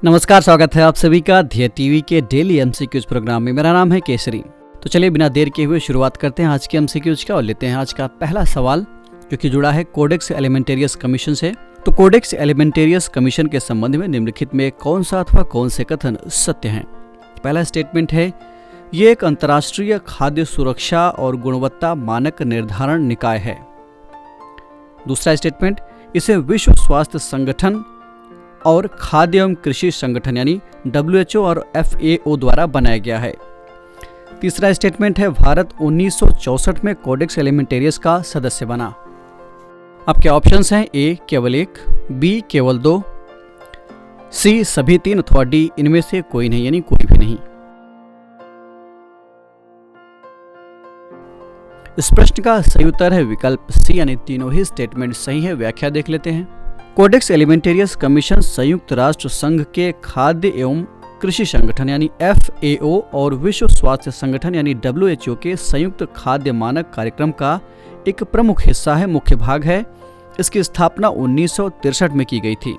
नमस्कार, स्वागत है आप सभी का ध्येय टीवी के डेली एमसीक्यूज प्रोग्राम में। मेरा नाम है केसरी। तो चलिए बिना देर किए हुए शुरुआत करते हैं आज के एमसीक्यूज का और लेते हैं आज का पहला सवाल जो कि जुड़ा है कोडेक्स एलिमेंटेरियस कमीशन से। तो कोडेक्स एलिमेंटेरियस कमीशन के संबंध में निम्नलिखित में कौन सा अथवा कौन से कथन सत्य हैं? पहला स्टेटमेंट है, ये एक अंतर्राष्ट्रीय खाद्य सुरक्षा और गुणवत्ता मानक निर्धारण निकाय है। दूसरा स्टेटमेंट, इसे विश्व स्वास्थ्य संगठन और खाद्य एवं कृषि संगठन यानी WHO और FAO द्वारा बनाया गया है। तीसरा स्टेटमेंट है, भारत 1964 में कोडेक्स एलिमेंटेरियस का सदस्य बना। आपके ऑप्शंस हैं ए केवल 1, बी केवल 2, सी सभी 3 अथवा डी इनमें से कोई नहीं यानी कोई भी नहीं। इस प्रश्न का सही उत्तर है विकल्प सी यानी तीनों ही स्टेटमेंट सही है। व्याख्या देख लेते हैं। कोडेक्स एलिमेंटेरियस कमीशन संयुक्त राष्ट्र संघ के खाद्य एवं कृषि संगठन यानी FAO और विश्व स्वास्थ्य संगठन यानी WHO के संयुक्त खाद्य मानक कार्यक्रम का एक प्रमुख हिस्सा है, मुख्य भाग है। इसकी स्थापना 1963 में की गई थी।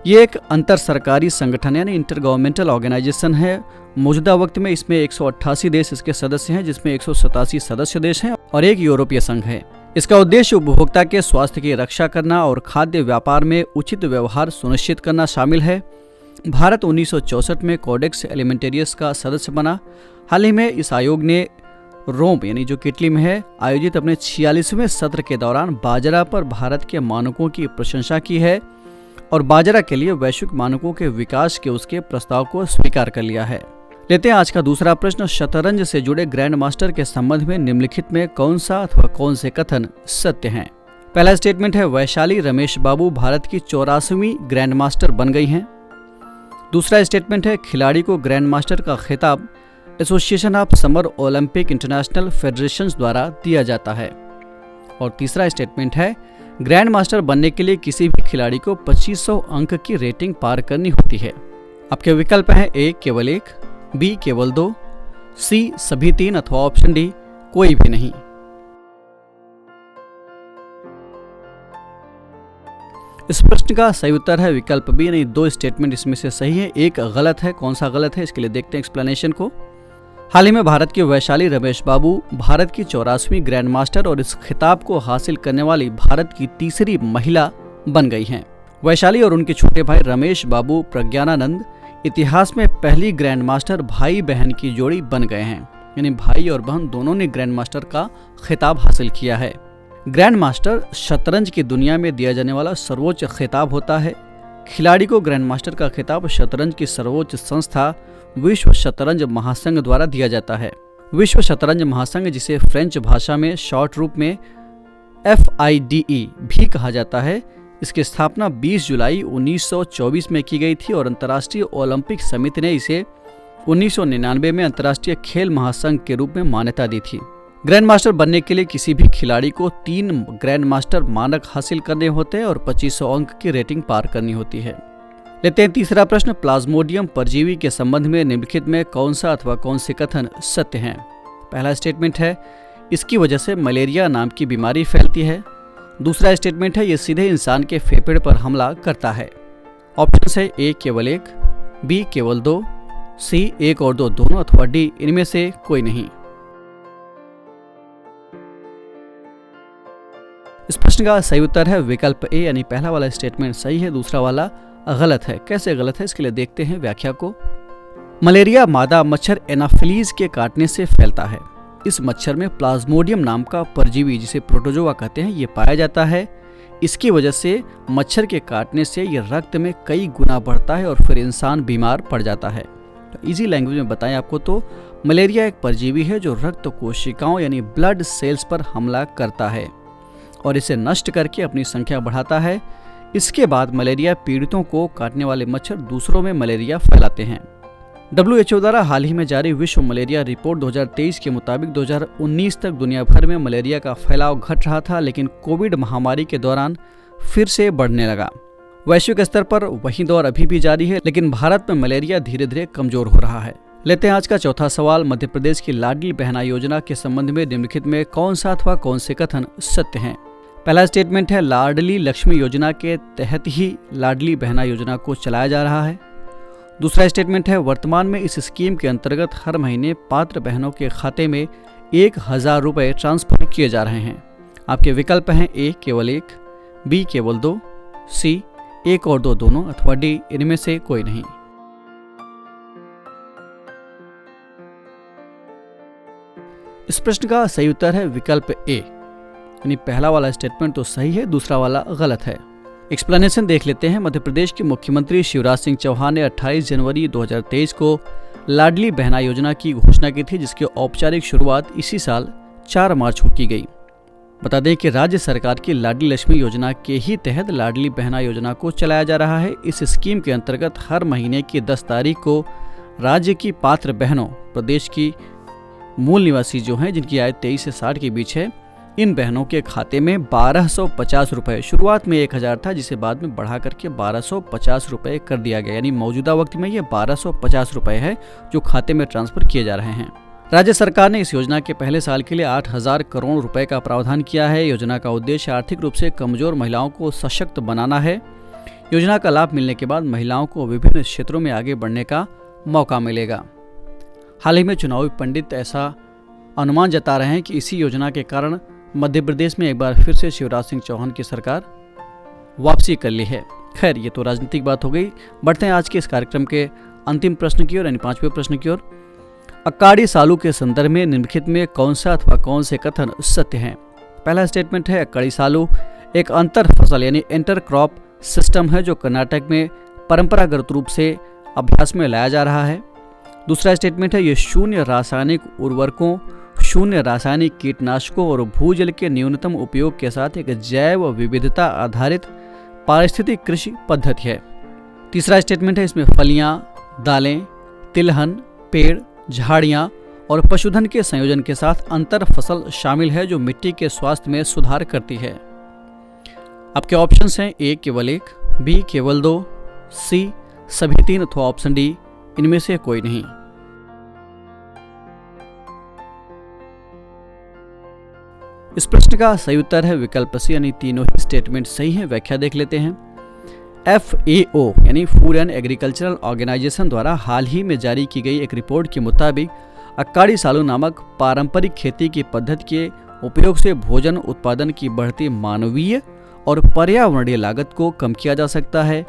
ये एक अंतर सरकारी संगठन यानी इंटर गवर्नमेंटल ऑर्गेनाइजेशन है। मौजूदा वक्त में इसमें 188 देश इसके सदस्य हैं, जिसमें 187 सदस्य देश हैं और एक यूरोपीय संघ है। इसका उद्देश्य उपभोक्ता के स्वास्थ्य की रक्षा करना और खाद्य व्यापार में उचित व्यवहार सुनिश्चित करना शामिल है। भारत 1964 में कोडेक्स एलिमेंटेरियस का सदस्य बना। हाल ही में इस आयोग ने रोम यानी जो इटली में है आयोजित अपने 46वें सत्र के दौरान बाजरा पर भारत के मानकों की प्रशंसा की है और बाजरा के लिए वैश्विक मानकों के विकास के उसके प्रस्ताव को स्वीकार कर लिया है। लेते हैं आज का दूसरा प्रश्न। शतरंज से जुड़े ग्रैंड मास्टर के संबंध में निम्नलिखित में कौन सा अथवा कौन से कथन सत्य हैं? पहला स्टेटमेंट है, वैशाली रमेश बाबू भारत की 84वीं ग्रैंड मास्टर बन गई हैं। दूसरा स्टेटमेंट है, खिलाड़ी को ग्रैंड मास्टर का खिताब association of summer Olympic international federation द्वारा दिया जाता है। और तीसरा स्टेटमेंट है, ग्रैंड मास्टर बनने के लिए किसी भी खिलाड़ी को 2500 अंक की रेटिंग पार करनी होती है। आपके विकल्प हैं ए केवल 1, बी केवल 2, सी सभी 3 अथवा ऑप्शन डी कोई भी नहीं। इस प्रश्न का सही उत्तर है विकल्प बी नहीं 2 स्टेटमेंट इसमें से सही है, एक गलत है। कौन सा गलत है इसके लिए देखते हैं एक्सप्लेनेशन को। हाल ही में भारत की वैशाली रमेश बाबू भारत की 84वीं ग्रैंड मास्टर और इस खिताब को हासिल करने वाली भारत की तीसरी महिला बन गई हैं। वैशाली और उनके छोटे भाई रमेश बाबू प्रज्ञानानंद इतिहास में पहली ग्रैंड मास्टर भाई बहन की जोड़ी बन गए हैं, यानी भाई और बहन दोनों ने ग्रैंड मास्टर का खिताब हासिल किया है। ग्रैंड मास्टर शतरंज की दुनिया में दिया जाने वाला सर्वोच्च खिताब होता है। खिलाड़ी को ग्रैंड मास्टर का खिताब शतरंज की सर्वोच्च संस्था विश्व शतरंज महासंघ द्वारा दिया जाता है। विश्व शतरंज महासंघ, जिसे फ्रेंच भाषा में शॉर्ट रूप में FIDE भी कहा जाता है, इसकी स्थापना 20 जुलाई 1924 में की गई थी और अंतर्राष्ट्रीय ओलंपिक समिति ने इसे 1999 में अंतर्राष्ट्रीय खेल महासंघ के रूप में मान्यता दी थी। ग्रैंड मास्टर बनने के लिए किसी भी खिलाड़ी को 3 ग्रैंड मास्टर मानक हासिल करने होते हैं और 2500 अंक की रेटिंग पार करनी होती है। लेते हैं तीसरा प्रश्न। प्लाज्मोडियम परजीवी के संबंध में निम्नलिखित में कौन सा अथवा कौन से कथन सत्य हैं? पहला स्टेटमेंट है, इसकी वजह से मलेरिया नाम की बीमारी फैलती है। दूसरा स्टेटमेंट है, ये सीधे इंसान के फेफड़े पर हमला करता है। ऑप्शन है ए केवल 1, बी केवल 2, सी 1 और 2 दोनों अथवा डी इनमें से कोई नहीं। इस प्रश्न का सही उत्तर है विकल्प ए यानी पहला वाला स्टेटमेंट सही है, दूसरा वाला गलत है। कैसे गलत है इसके लिए देखते हैं व्याख्या को। मलेरिया मादा मच्छर एनाफिलीज के काटने से फैलता है। इस मच्छर में प्लाज्मोडियम नाम का परजीवी, जिसे प्रोटोजोआ कहते हैं, ये पाया जाता है। इसकी वजह से मच्छर के काटने से ये रक्त में कई गुना बढ़ता है और फिर इंसान बीमार पड़ जाता है। तो इजी लैंग्वेज में बताएं आपको तो मलेरिया एक परजीवी है जो रक्त कोशिकाओं यानी ब्लड सेल्स पर हमला करता है और इसे नष्ट करके अपनी संख्या बढ़ाता है। इसके बाद मलेरिया पीड़ितों को काटने वाले मच्छर दूसरों में मलेरिया फैलाते हैं। WHO द्वारा हाल ही में जारी विश्व मलेरिया रिपोर्ट 2023 के मुताबिक 2019 तक दुनिया भर में मलेरिया का फैलाव घट रहा था, लेकिन कोविड महामारी के दौरान फिर से बढ़ने लगा। वैश्विक स्तर पर वही दौर अभी भी जारी है, लेकिन भारत में मलेरिया धीरे धीरे कमजोर हो रहा है। लेते हैं आज का चौथा सवाल। मध्य प्रदेश की लाडली बहना योजना के संबंध में निम्नलिखित में कौन सा अथवा कौन से कथन सत्य हैं? पहला स्टेटमेंट है, लाडली लक्ष्मी योजना के तहत ही लाडली बहना योजना को चलाया जा रहा है। दूसरा स्टेटमेंट है वर्तमान में इस स्कीम के अंतर्गत हर महीने पात्र बहनों के खाते में 1000 रुपये ट्रांसफर किए जा रहे हैं। आपके विकल्प हैं ए केवल 1, बी केवल 2, सी 1 और 2 दोनों, अथवा डी इनमें से कोई नहीं। इस प्रश्न का सही उत्तर है विकल्प ए, यानी पहला वाला स्टेटमेंट तो सही है, दूसरा वाला गलत है। एक्सप्लेनेशन देख लेते हैं। मध्य प्रदेश के मुख्यमंत्री शिवराज सिंह चौहान ने 28 जनवरी 2023 को लाडली बहना योजना की घोषणा की थी, जिसकी औपचारिक शुरुआत इसी साल 4 मार्च को की गई। बता दें कि राज्य सरकार की लाडली लक्ष्मी योजना के ही तहत लाडली बहना योजना को चलाया जा रहा है। इस स्कीम के अंतर्गत हर महीने की 10 तारीख को राज्य की पात्र बहनों, प्रदेश की मूल निवासी जो हैं, जिनकी आयु 23 से 60 के बीच है, इन बहनों के खाते में 1250 रुपये, शुरुआत में 1000 था जिसे बाद में बढ़ा करके 1250 रुपये कर दिया गया, यानी मौजूदा वक्त में ये 1250 रुपये है जो खाते में ट्रांसफर किए जा रहे हैं। राज्य सरकार ने इस योजना के पहले साल के लिए 8000 करोड़ रुपए का प्रावधान किया है। योजना का उद्देश्य आर्थिक रूप से कमजोर महिलाओं को सशक्त बनाना है। योजना का लाभ मिलने के बाद महिलाओं को विभिन्न क्षेत्रों में आगे बढ़ने का मौका मिलेगा। हाल ही में चुनावी पंडित ऐसा अनुमान जता रहे हैं कि इसी योजना के कारण मध्य प्रदेश में एक बार फिर से शिवराज सिंह चौहान की सरकार वापसी कर ली है। खैर, ये तो राजनीतिक बात हो गई। बढ़ते हैं आज के इस कार्यक्रम के अंतिम प्रश्न की ओर, यानी 5वें प्रश्न की ओर। अक्काडी सालू के संदर्भ में निम्नलिखित में कौन सा अथवा कौन से कथन सत्य हैं? पहला स्टेटमेंट है अक्काडी सालू एक अंतर फसल यानी इंटर क्रॉप सिस्टम है जो कर्नाटक में परंपरागत रूप से अभ्यास में लाया जा रहा है। दूसरा स्टेटमेंट है ये शून्य रासायनिक उर्वरकों, शून्य रासायनिक कीटनाशकों और भूजल के न्यूनतम उपयोग के साथ एक जैव विविधता आधारित पारिस्थितिक कृषि पद्धति है। तीसरा स्टेटमेंट है इसमें फलियां, दालें, तिलहन, पेड़, झाड़ियां और पशुधन के संयोजन के साथ अंतर फसल शामिल है जो मिट्टी के स्वास्थ्य में सुधार करती है। आपके ऑप्शंस हैं ए केवल 1, बी केवल 2, सी सभी 3 अथवा ऑप्शन डी इनमें से कोई नहीं। इस प्रश्न का सही उत्तर है विकल्प सी, यानी तीनों ही स्टेटमेंट सही हैं। व्याख्या देख लेते हैं। FAO यानी फूड एंड एग्रीकल्चरल ऑर्गेनाइजेशन द्वारा हाल ही में जारी की गई एक रिपोर्ट के मुताबिक अक्काडी सालू नामक पारंपरिक खेती की पद्धति के उपयोग से भोजन उत्पादन की बढ़ती मानवीय और पर्यावरणीय लागत को कम किया जा सकता है।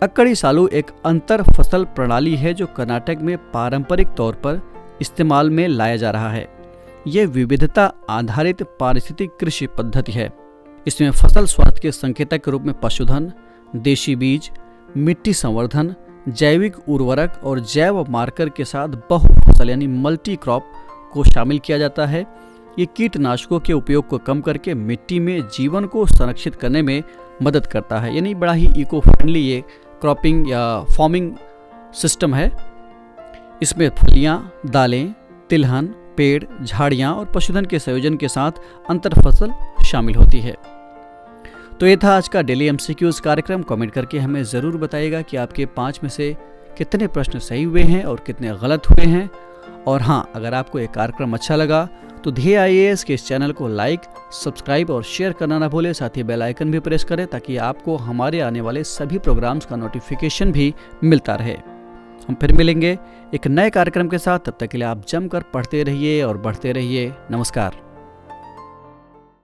अक्काडी सालू एक अंतर फसल प्रणाली है जो कर्नाटक में पारंपरिक तौर पर इस्तेमाल में लाया जा रहा है। यह विविधता आधारित पारिस्थितिक कृषि पद्धति है। इसमें फसल स्वास्थ्य के संकेतक के रूप में पशुधन, देशी बीज, मिट्टी संवर्धन, जैविक उर्वरक और जैव मार्कर के साथ बहुफसल यानी मल्टी क्रॉप को शामिल किया जाता है। ये कीटनाशकों के उपयोग को कम करके मिट्टी में जीवन को संरक्षित करने में मदद करता है, यानी बड़ा ही इको फ्रेंडली ये क्रॉपिंग या फार्मिंग सिस्टम है। इसमें फलियां, दालें, तिलहन, पेड़, झाड़ियां और पशुधन के संयोजन के साथ अंतर फसल शामिल होती है। तो ये था आज का डेली MCQs कार्यक्रम। कमेंट करके हमें ज़रूर बताइएगा कि आपके 5 में से कितने प्रश्न सही हुए हैं और कितने गलत हुए हैं। और हाँ, अगर आपको ये कार्यक्रम अच्छा लगा तो ध्येय IAS के इस चैनल को लाइक, सब्सक्राइब और शेयर करना ना भूलें। साथ ही बेल आइकन भी प्रेस करें ताकि आपको हमारे आने वाले सभी प्रोग्राम्स का नोटिफिकेशन भी मिलता रहे। हम फिर मिलेंगे एक नए कार्यक्रम के साथ। तब तक के लिए आप जमकर पढ़ते रहिए और बढ़ते रहिए। नमस्कार।